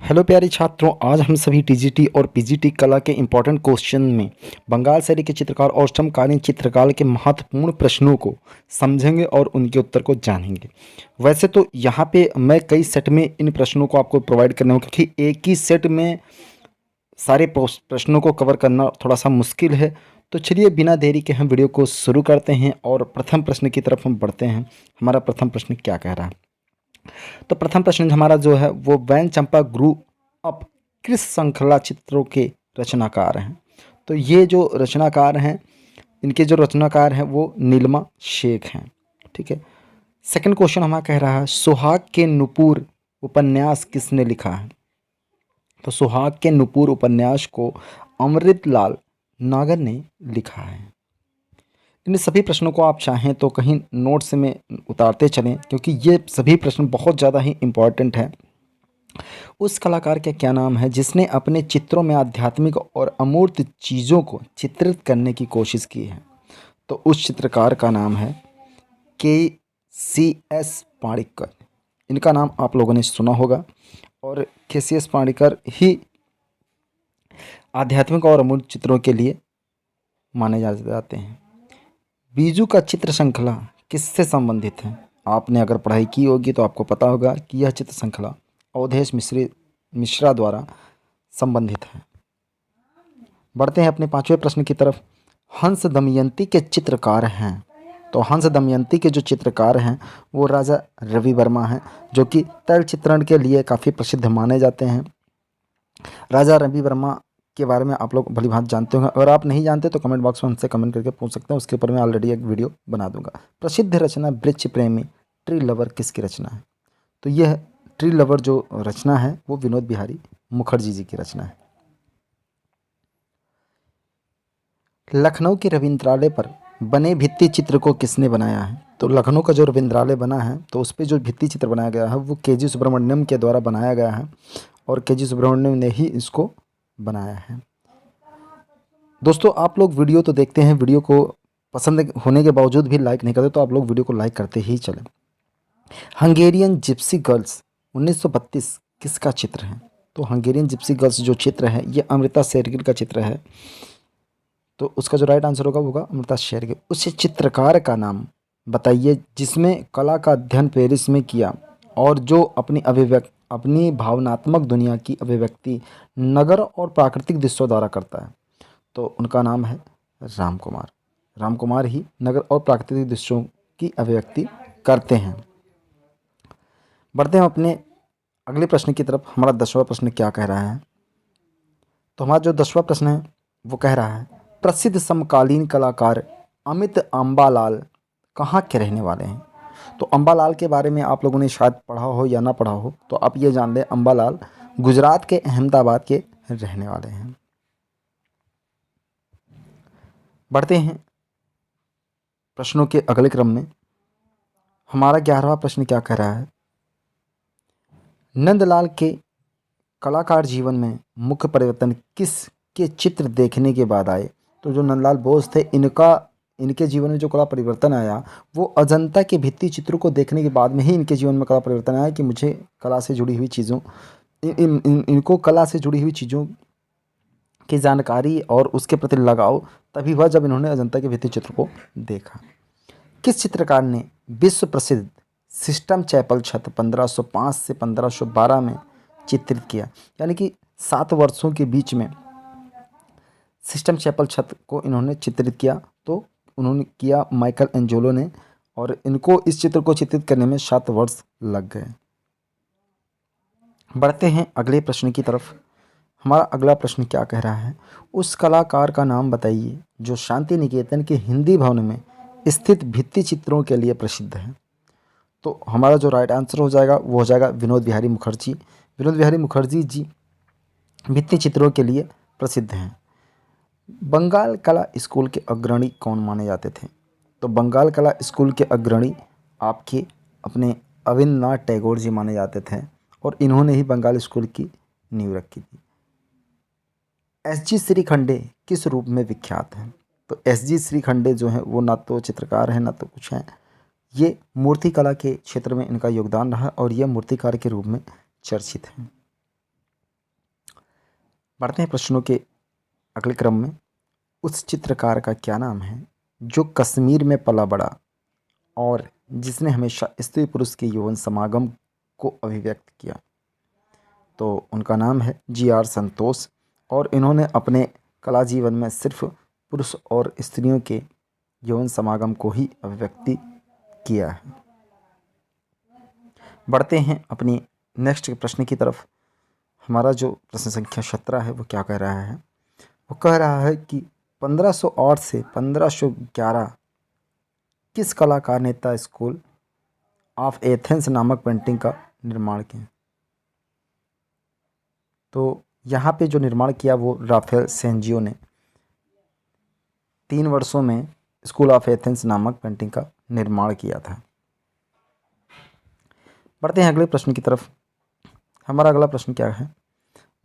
Hello प्यारे छात्रों, आज हम सभी टीजीटी और पीजीटी कला के इम्पोर्टेंट क्वेश्चन में बंगाल शैली के चित्रकार और समकालीन चित्रकला के महत्वपूर्ण प्रश्नों को समझेंगे और उनके उत्तर को जानेंगे। वैसे तो यहाँ पे मैं कई सेट में इन प्रश्नों को आपको प्रोवाइड करना होगा, क्योंकि एक ही सेट में सारे प्रश्नों को कवर करना थोड़ा सा मुश्किल है। तो चलिए बिना देरी के हम वीडियो को शुरू करते हैं और प्रथम प्रश्न की तरफ हम बढ़ते हैं। हमारा प्रथम प्रश्न क्या कह रहा है? तो प्रथम प्रश्न हमारा जो है वो वैन चंपा ग्रुप अप किस श्रृंखला चित्रों के रचनाकार हैं? तो ये जो रचनाकार हैं, इनके जो रचनाकार हैं वो नीलिमा शेख हैं। ठीक है। सेकंड क्वेश्चन हमारा कह रहा है सुहाग के नुपुर उपन्यास किसने लिखा है? तो सुहाग के नुपुर उपन्यास को अमृतलाल नागर ने लिखा है। इन सभी प्रश्नों को आप चाहें तो कहीं नोट्स में उतारते चलें, क्योंकि ये सभी प्रश्न बहुत ज़्यादा ही इम्पॉर्टेंट हैं। उस कलाकार का क्या नाम है जिसने अपने चित्रों में आध्यात्मिक और अमूर्त चीज़ों को चित्रित करने की कोशिश की है? तो उस चित्रकार का नाम है के.सी.एस. पाणिक्कर। इनका नाम आप लोगों ने सुना होगा। और के.सी.एस. पाणिक्कर ही आध्यात्मिक और अमूर्त चित्रों के लिए माने जाते हैं। बीजू का चित्र श्रृंखला किससे संबंधित है? आपने अगर पढ़ाई की होगी तो आपको पता होगा कि यह चित्र श्रृंखला अवधेश मिश्रा द्वारा संबंधित है। बढ़ते हैं अपने पांचवें प्रश्न की तरफ। हंस दमयंती के चित्रकार हैं। तो हंस दमयंती के जो चित्रकार हैं वो राजा रवि वर्मा हैं, जो कि तैल चित्रण के लिए काफ़ी प्रसिद्ध माने जाते हैं। राजा रवि वर्मा के बारे में आप लोग भली भांति जानते होंगे। अगर आप नहीं जानते तो कमेंट बॉक्स में हमसे कमेंट करके पूछ सकते हैं, उसके ऊपर मैं ऑलरेडी एक वीडियो बना दूंगा। प्रसिद्ध रचना वृक्ष प्रेमी ट्री लवर किसकी रचना है? तो यह ट्री लवर जो रचना है वो विनोद बिहारी मुखर्जी जी की रचना है। लखनऊ के रविंद्रालय पर बने भित्ति चित्र को किसने बनाया है? तो लखनऊ का जो रविंद्रालय बना है तो उस पर जो भित्ति चित्र बनाया गया है वो के.जी. सुब्रमण्यम के द्वारा बनाया गया है, और के.जी. सुब्रमण्यम ने ही इसको बनाया है। दोस्तों, आप लोग वीडियो तो देखते हैं, वीडियो को पसंद होने के बावजूद भी लाइक नहीं करते, तो आप लोग वीडियो को लाइक करते ही चलें। हंगेरियन जिप्सी गर्ल्स 1932 किसका चित्र है? तो हंगेरियन जिप्सी गर्ल्स जो चित्र है ये अमृता शेरगिल का चित्र है। तो उसका जो राइट आंसर होगा अमृता शेरगिल। उस चित्रकार का नाम बताइए जिसमें कला का अध्ययन पेरिस में किया और जो अपनी भावनात्मक दुनिया की अभिव्यक्ति नगर और प्राकृतिक दृश्यों द्वारा करता है। तो उनका नाम है राम कुमार। राम कुमार ही नगर और प्राकृतिक दृश्यों की अभिव्यक्ति करते हैं। बढ़ते हैं अपने अगले प्रश्न की तरफ। हमारा 10वां प्रश्न क्या कह रहा है? तो हमारा जो 10वां प्रश्न है वो कह रहा है प्रसिद्ध समकालीन कलाकार अमित अम्बालाल कहाँ के रहने वाले हैं? तो अम्बालाल के बारे में आप लोगों ने शायद पढ़ा हो या ना पढ़ा हो, तो आप ये जान लें अम्बालाल गुजरात के अहमदाबाद के रहने वाले हैं। बढ़ते हैं प्रश्नों के अगले क्रम में। हमारा 11वां प्रश्न क्या कह रहा है? नंदलाल के कलाकार जीवन में मुख्य परिवर्तन किस के चित्र देखने के बाद आए? तो जो नंदलाल बोस थे इनके जीवन में जो कला परिवर्तन आया वो अजंता के भित्ति चित्रों को देखने के बाद में ही इनके जीवन में कला परिवर्तन आया कि मुझे कला से जुड़ी हुई चीज़ों इनको कला से जुड़ी हुई चीज़ों की जानकारी और उसके प्रति लगाव तभी हुआ जब इन्होंने अजंता के भित्ति चित्र को देखा। किस चित्रकार ने विश्व प्रसिद्ध सिस्टम चैपल छत 1505 से 1512 में चित्रित किया? यानी कि 7 वर्षों के बीच में सिस्टम चैपल छत को इन्होंने चित्रित किया। तो उन्होंने किया माइकल एंजेलो ने, और इनको इस चित्र को चित्रित करने में 7 वर्ष लग गए। बढ़ते हैं अगले प्रश्न की तरफ। हमारा अगला प्रश्न क्या कह रहा है? उस कलाकार का नाम बताइए जो शांति निकेतन के हिंदी भवन में स्थित भित्ति चित्रों के लिए प्रसिद्ध है। तो हमारा जो राइट आंसर हो जाएगा वो हो जाएगा विनोद बिहारी मुखर्जी। विनोद बिहारी मुखर्जी जी भित्ति चित्रों के लिए प्रसिद्ध हैं। बंगाल कला स्कूल के अग्रणी कौन माने जाते थे? तो बंगाल कला स्कूल के अग्रणी आपके अपने अविंद्रनाथ टैगोर जी माने जाते थे, और इन्होंने ही बंगाल स्कूल की नींव रखी थी। एस.जी. श्रीखंडे किस रूप में विख्यात हैं? तो एस.जी. श्रीखंडे जो हैं वो ना तो चित्रकार हैं ना तो कुछ हैं, ये मूर्ति कला के क्षेत्र में इनका योगदान रहा और ये मूर्तिकार के रूप में चर्चित हैं। बढ़ते हैं प्रश्नों के अगले क्रम में। उस चित्रकार का क्या नाम है जो कश्मीर में पला बड़ा और जिसने हमेशा स्त्री पुरुष के यौन समागम को अभिव्यक्त किया? तो उनका नाम है जी.आर. संतोष, और इन्होंने अपने कला जीवन में सिर्फ पुरुष और स्त्रियों के यौन समागम को ही अभिव्यक्ति किया है। बढ़ते हैं अपनी नेक्स्ट प्रश्न की तरफ। हमारा जो प्रश्न संख्या 17 है वो क्या कह रहा है? वो कह रहा है कि 1508 से 1511 किस कलाकार ने द स्कूल ऑफ एथेंस नामक पेंटिंग का निर्माण किया? तो यहाँ पे जो निर्माण किया वो राफेल सेंजियो ने 3 वर्षों में स्कूल ऑफ एथेंस नामक पेंटिंग का निर्माण किया था। बढ़ते हैं अगले प्रश्न की तरफ। हमारा अगला प्रश्न क्या है?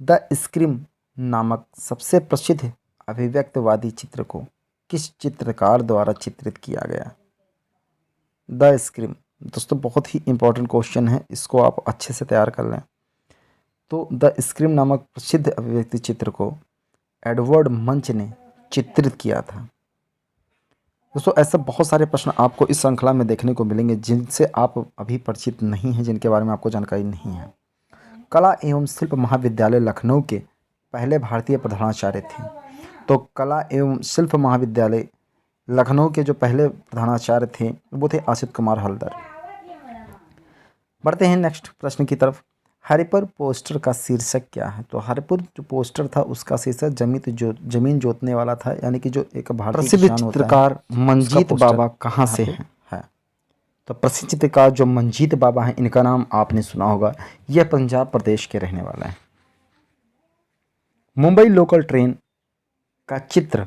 द स्क्रीम नामक सबसे प्रसिद्ध अभिव्यक्तवादी चित्र को किस चित्रकार द्वारा चित्रित किया गया? द स्क्रीम दोस्तों बहुत ही इंपॉर्टेंट क्वेश्चन है, इसको आप अच्छे से तैयार कर लें। तो द स्क्रीम नामक प्रसिद्ध अभिव्यक्ति चित्र को एडवर्ड मंच ने चित्रित किया था। दोस्तों ऐसे बहुत सारे प्रश्न आपको इस श्रृंखला में देखने को मिलेंगे जिनसे आप अभी परिचित नहीं हैं, जिनके बारे में आपको जानकारी नहीं है। कला एवं शिल्प महाविद्यालय लखनऊ के पहले भारतीय प्रधानाचार्य थे। तो कला एवं शिल्प महाविद्यालय लखनऊ के जो पहले प्रधानाचार्य थे वो थे असित कुमार हल्दर। बढ़ते हैं नेक्स्ट प्रश्न की तरफ। हरिपुर पोस्टर का शीर्षक क्या है? तो हरिपुर जो पोस्टर था उसका शीर्षक जमीन जोतने वाला था, यानी कि जो एक भारतीय प्रसिद्ध चित्रकार मंजीत बाबा कहाँ से है? तो प्रसिद्ध चित्रकार जो मंजीत बाबा हैं इनका नाम आपने सुना होगा, यह पंजाब प्रदेश के रहने वाला है। मुंबई लोकल ट्रेन का चित्र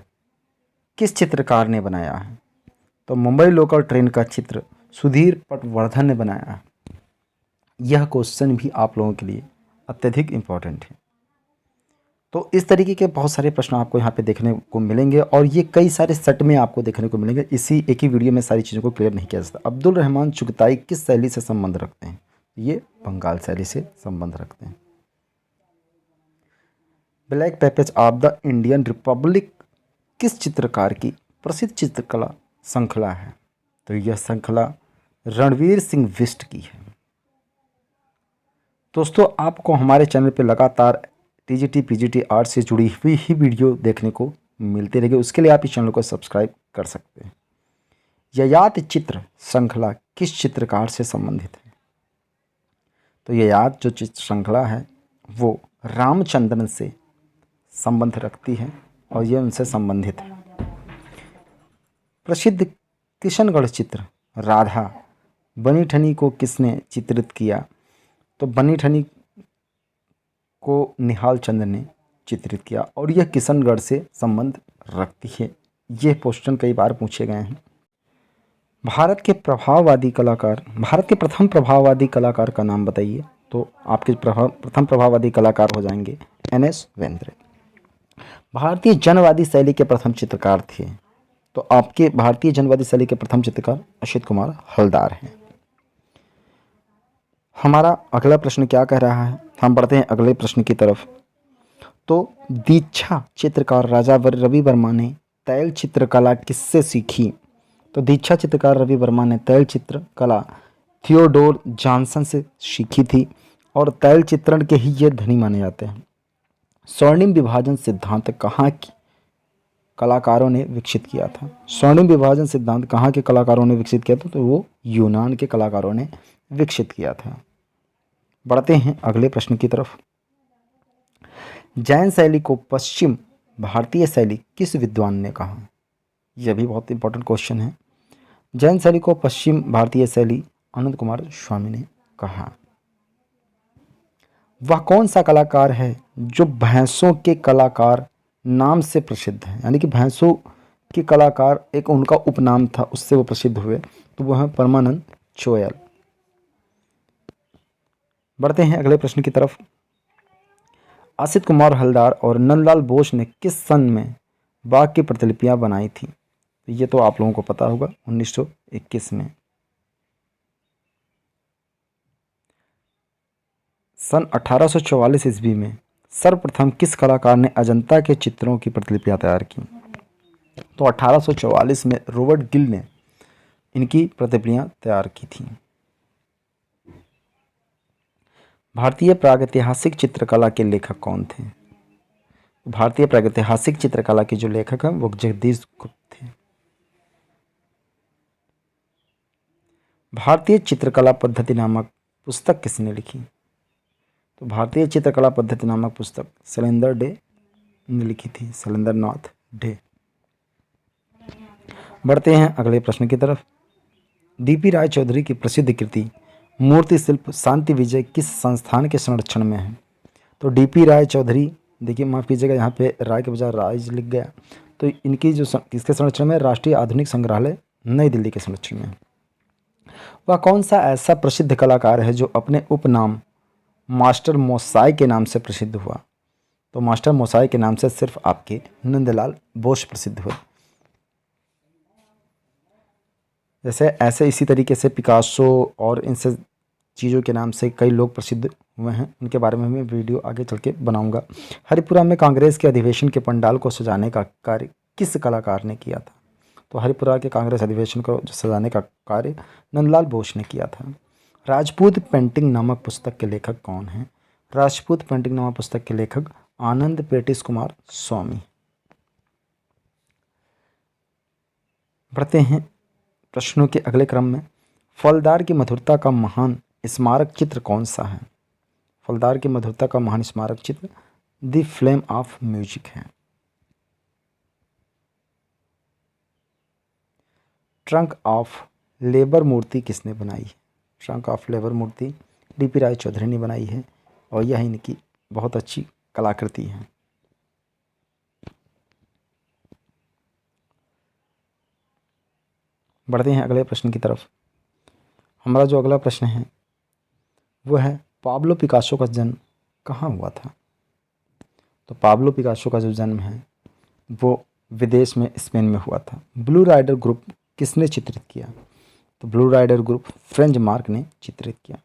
किस चित्रकार ने बनाया है? तो मुंबई लोकल ट्रेन का चित्र सुधीर पटवर्धन ने बनाया है। यह क्वेश्चन भी आप लोगों के लिए अत्यधिक इम्पोर्टेंट है। तो इस तरीके के बहुत सारे प्रश्न आपको यहाँ पे देखने को मिलेंगे और ये कई सारे सेट में आपको देखने को मिलेंगे। इसी एक ही वीडियो में सारी चीज़ों को क्लियर नहीं किया जा सकता। अब्दुल रहमान चुगताई किस शैली से संबंध रखते हैं? ये बंगाल शैली से संबंध रखते हैं। Black pages of the Indian republic किस चित्रकार की प्रसिद्ध चित्रकला श्रृंखला है? तो यह श्रृंखला रणवीर सिंह बिष्ट की है। दोस्तों आपको हमारे चैनल पर लगातार टीजीटी पीजीटी आर्ट से जुड़ी हुई ही वीडियो देखने को मिलती रहेगी, उसके लिए आप इस चैनल को सब्सक्राइब कर सकते हैं। ययाति चित्र श्रृंखला किस चित्रकार से संबंधित है? तो ययाति जो चित्र श्रृंखला है वो रामचंद्रन से संबंध रखती है और ये उनसे संबंधित है। प्रसिद्ध किशनगढ़ चित्र राधा बनी ठनी को किसने चित्रित किया? तो बनी ठनी को निहाल चंद ने चित्रित किया और यह किशनगढ़ से संबंध रखती है। ये क्वेश्चन कई बार पूछे गए हैं। भारत के प्रथम प्रभाववादी कलाकार का नाम बताइए। तो आपके प्रथम प्रभाववादी कलाकार हो जाएंगे एन.एस. वेंद्रे। भारतीय जनवादी शैली के प्रथम चित्रकार थे। तो आपके भारतीय जनवादी शैली के प्रथम चित्रकार असित कुमार हल्दार हैं। हमारा अगला प्रश्न क्या कह रहा है? हम बढ़ते हैं अगले प्रश्न की तरफ। तो दीक्षा चित्रकार राजा रवि वर्मा ने तैल चित्रकला किससे सीखी? तो दीक्षा चित्रकार रवि वर्मा ने तैल चित्रकला थियोडोर जॉनसन से सीखी थी और तैल चित्रण के ही ये धनी माने जाते हैं। स्वर्णिम विभाजन सिद्धांत कहाँ की कलाकारों ने विकसित किया था? स्वर्णिम विभाजन सिद्धांत कहाँ के कलाकारों ने विकसित किया था? तो वो यूनान के कलाकारों ने विकसित किया था। बढ़ते हैं अगले प्रश्न की तरफ। जैन शैली को पश्चिम भारतीय शैली किस विद्वान ने कहा? यह भी बहुत इंपॉर्टेंट क्वेश्चन है। जैन शैली को पश्चिम भारतीय शैली अनंत कुमार स्वामी ने कहा। वह कौन सा कलाकार है जो भैंसों के कलाकार नाम से प्रसिद्ध है? यानी कि भैंसों के कलाकार एक उनका उपनाम था, उससे वो प्रसिद्ध हुए। तो वह है परमानंद चोयल। बढ़ते हैं अगले प्रश्न की तरफ। असित कुमार हल्दार और नंदलाल बोस ने किस सन में बाघ की प्रतिलिपियां बनाई थी? ये तो आप लोगों को पता होगा, 1921 में। सन 1844 ईस्वी में सर्वप्रथम किस कलाकार ने अजंता के चित्रों की प्रतिलिपियां तैयार की? तो 1844 में रॉबर्ट गिल ने इनकी प्रतिलिपियां तैयार की थी। भारतीय प्रागैतिहासिक चित्रकला के लेखक कौन थे? भारतीय प्रागैतिहासिक चित्रकला के जो लेखक हैं वो जगदीश गुप्त थे। भारतीय चित्रकला पद्धति नामक पुस्तक किसने लिखी? तो भारतीय चित्रकला पद्धति नामक पुस्तक शैलेंद्र डे ने लिखी थी, शैलेंद्र नाथ डे। बढ़ते हैं अगले प्रश्न की तरफ। डीपी राय चौधरी की प्रसिद्ध कृति मूर्ति शिल्प शांति विजय किस संस्थान के संरक्षण में है? तो डीपी राय चौधरी, देखिए माफ़ कीजिएगा यहाँ पे राय के बजाय राज लिख गया, तो इनकी जो किसके संरक्षण में? राष्ट्रीय आधुनिक संग्रहालय नई दिल्ली के संरक्षण में। वह कौन सा ऐसा प्रसिद्ध कलाकार है जो अपने उपनाम मास्टर मोसाई के नाम से प्रसिद्ध हुआ? तो मास्टर मोसाई के नाम से सिर्फ आपके नंदलाल बोस प्रसिद्ध हुए। जैसे ऐसे इसी तरीके से पिकासो और इन सब चीज़ों के नाम से कई लोग प्रसिद्ध हुए हैं, उनके बारे में मैं वीडियो आगे चल के बनाऊँगा। हरिपुरा में कांग्रेस के अधिवेशन के पंडाल को सजाने का कार्य किस कलाकार ने किया था? तो हरिपुरा के कांग्रेस अधिवेशन को सजाने का कार्य नंदलाल बोस ने किया था। राजपूत पेंटिंग नामक पुस्तक के लेखक कौन हैं? राजपूत पेंटिंग नामक पुस्तक के लेखक आनंद पेटिस कुमार स्वामी। बढ़ते हैं प्रश्नों के अगले क्रम में। फलदार की मधुरता का महान स्मारक चित्र कौन सा है? फलदार की मधुरता का महान स्मारक चित्र द फ्लेम ऑफ म्यूजिक है। ट्रंक ऑफ लेबर मूर्ति किसने बनाई है? ट्रंक ऑफ लेबर मूर्ति डीपी राय चौधरी ने बनाई है और यह इनकी बहुत अच्छी कलाकृति है। बढ़ते हैं अगले प्रश्न की तरफ। हमारा जो अगला प्रश्न है वो है पाब्लो पिकासो का जन्म कहाँ हुआ था? तो पाब्लो पिकासो का जो जन्म है वो विदेश में स्पेन में हुआ था। ब्लू राइडर ग्रुप किसने चित्रित किया? तो Blue Rider group Franz Marc ने चित्रित किया।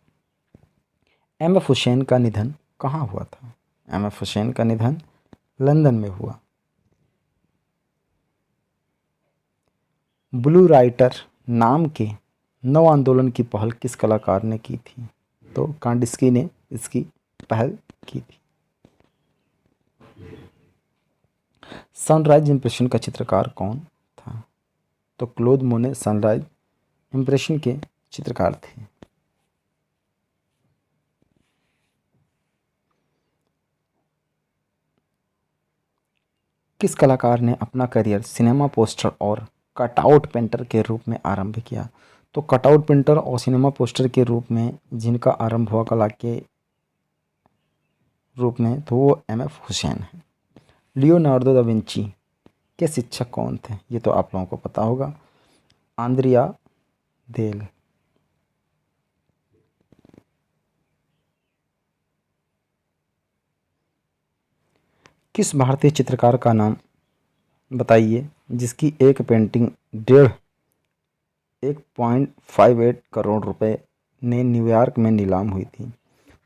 एम एफ हुसैन का निधन कहाँ हुआ था? एम एफ हुसैन का निधन लंदन में हुआ। ब्लू राइटर नाम के नव आंदोलन की पहल किस कलाकार ने की थी? तो कांडिस्की ने इसकी पहल की थी। सनराइज इंप्रेशन का चित्रकार कौन था? तो क्लोद मोने सनराइज इंप्रेशन के चित्रकार थे। किस कलाकार ने अपना करियर सिनेमा पोस्टर और कटआउट पेंटर के रूप में आरंभ किया? तो कटआउट पेंटर और सिनेमा पोस्टर के रूप में जिनका आरंभ हुआ कला के रूप में, तो वो एम एफ हुसैन है। लियोनार्डो दा विंची के शिक्षक कौन थे? ये तो आप लोगों को पता होगा, आंद्रिया देल। किस भारतीय चित्रकार का नाम बताइए जिसकी एक पेंटिंग 1.58 करोड़ रुपए ने न्यूयॉर्क में नीलाम हुई थी?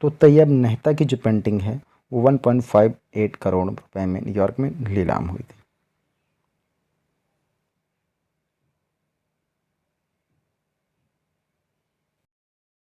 तो तैयब मेहता की जो पेंटिंग है वो 1.58 करोड़ रुपए में न्यूयॉर्क में नीलाम हुई थी।